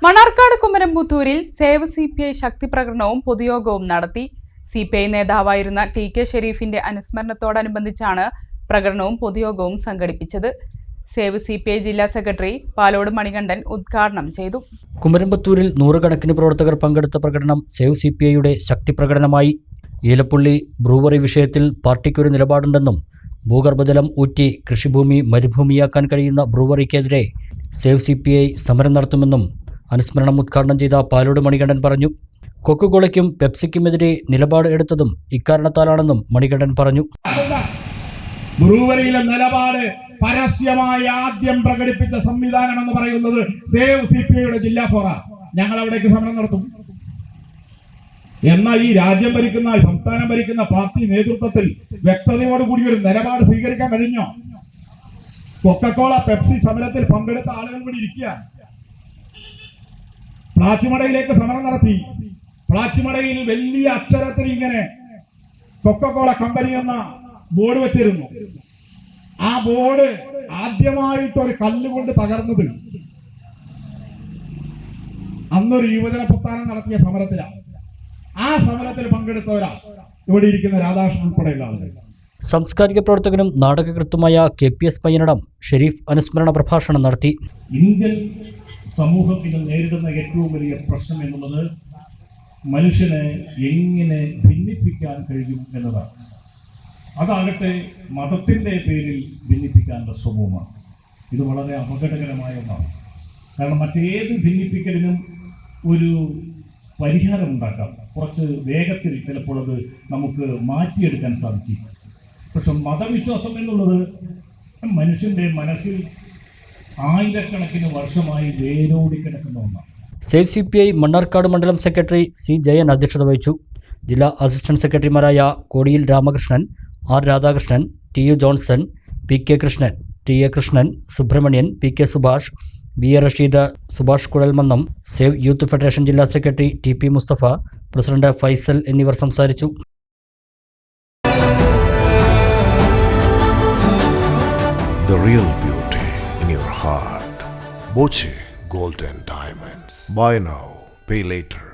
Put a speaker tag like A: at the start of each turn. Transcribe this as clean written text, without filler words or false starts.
A: Mannarkkad കുമരംപുത്തൂരിൽ save CPI ശക്തി പ്രകടനവും പൊതുയോഗവും നടത്തി. CPI നേതാവായിരുന്ന TK ഷെരീഫിന്റെ അനുസ്മരണത്തോടനുബന്ധിച്ചാണ് പ്രകടനവും പൊതുയോഗവും സംഘടിപ്പിച്ചത്. സേവ് CPI ജില്ലാ സെക്രട്ടറി പാലോട് മണികണ്ഠൻ ഉദ്ഘാടനം ചെയ്തു.
B: കുമരംപുത്തൂരിൽ നൂറുകണക്കിന് പ്രവർത്തകർ പങ്കെടുത്ത പ്രകടനം സേവ് CPIയുടെ ശക്തി പ്രകടനമായി. ഈലപ്പുള്ളി ബ്രൂവറി വിഷയത്തിൽ പാർട്ടിക്കൊരു നിലപാടുണ്ടെന്നും ഭൂഗർഭജലം ഊറ്റി കൃഷിഭൂമി മരുഭൂമിയാക്കാൻ കഴിയുന്ന ബ്രൂവറിക്കെതിരെ സേവ് CPI സമരം നടത്തുമെന്നും അനുസ്മരണം ഉദ്ഘാടനം ചെയ്ത പാലോട് മണികണ്ഠൻ പറഞ്ഞു. കൊക്കക്കോളയ്ക്കും പെപ്സിക്കുമെതിരെ നിലപാട് എടുത്തതും ഇക്കാരണത്താലാണെന്നും മണികണ്ഠൻ പറഞ്ഞു.
C: ബ്രൂവറിയിലെ നിലപാട് പരസ്യമായി ആദ്യം പ്രകടിപ്പിച്ച സംവിധാനം എന്ന് പറയുന്നത് സേവ് CPIയുടെ ജില്ലാ ഫോറം. ഞങ്ങൾ അവിടേക്ക് സമരം നടത്തും. എന്നാൽ ഈ രാജ്യം ഭരിക്കുന്ന സംസ്ഥാനം ഭരിക്കുന്ന പാർട്ടി നേതൃത്വത്തിൽ വ്യക്തതയോടുകൂടി ഒരു നിലപാട് സ്വീകരിക്കാൻ കഴിഞ്ഞോ? കൊക്കക്കോള പെപ്സി സമരത്തിൽ പങ്കെടുത്ത ആളുകൾ കൂടി ഇരിക്കുക. പ്ലാച്ചിമടയിലേക്ക് സമരം നടത്തി. പ്ലാച്ചിമടയിൽ വലിയ അക്ഷരത്തിൽ ഇങ്ങനെ കൊക്കക്കോള കമ്പനി എന്ന ബോർഡ് വെച്ചിരുന്നു. ആ ബോർഡ് ആദ്യമായിട്ട് ഒരു കല്ലുകൊണ്ട് തകർന്നത് അന്നൊരു യുവജന പ്രസ്ഥാനം നടത്തിയ സമരത്തിലാണ്. ആ സമരത്തിൽ പങ്കെടുത്തവരാ ഇവിടെ ഇരിക്കുന്ന രാധാകൃഷ്ണൻ ഉൾപ്പെടെയുള്ള ആളുകൾ.
B: സാംസ്കാരിക പ്രവർത്തകനും നാടകകൃത്തുമായ KPS പയ്യനടം ഷെരീഫ് അനുസ്മരണ പ്രഭാഷണം നടത്തി.
C: ഇന്ത്യൻ സമൂഹത്തിന് നേരിടുന്ന ഏറ്റവും വലിയ പ്രശ്നം എന്നുള്ളത് മനുഷ്യനെ എങ്ങനെ ഭിന്നിപ്പിക്കാൻ കഴിയും എന്നതാണ്. അതാകട്ടെ മതത്തിൻ്റെ പേരിൽ ഭിന്നിപ്പിക്കാനുള്ള ശ്രമവുമാണ്. ഇത് വളരെ അപകടകരമായ ഒന്നാണ്. കാരണം മറ്റേത് ഭിന്നിപ്പിക്കലിനും ഒരു പരിഹാരം ഉണ്ടാക്കാം. കുറച്ച് വേഗത്തിൽ ചിലപ്പോൾ അത് നമുക്ക് മാറ്റിയെടുക്കാൻ സാധിക്കും. പക്ഷെ മതവിശ്വാസം എന്നുള്ളത് മനുഷ്യൻ്റെ മനസ്സിൽ ആയിരക്കണക്കിന് വർഷമായി വേരോടി കിടക്കുന്ന ഒന്നാണ്.
B: സേവ് CPI മണ്ണാർക്കാട് മണ്ഡലം സെക്രട്ടറി C ജയൻ അധ്യക്ഷത വഹിച്ചു. ജില്ലാ അസിസ്റ്റന്റ് സെക്രട്ടറിമാരായ കോടിയിൽ Ramakrishnan, R Radhakrishnan, TU Johnson, PK Krishnan, TA Krishnan, Subramanian, PK Subhash, BA Rasheed, Subhash Kuzhalmannam, save youth federation ജില്ലാ secretary TP Mustafa, president Faisal എന്നിവർ സംസാരിച്ചു.
D: The real beauty in your heart. Boche Gold and Diamonds. Buy now, pay later.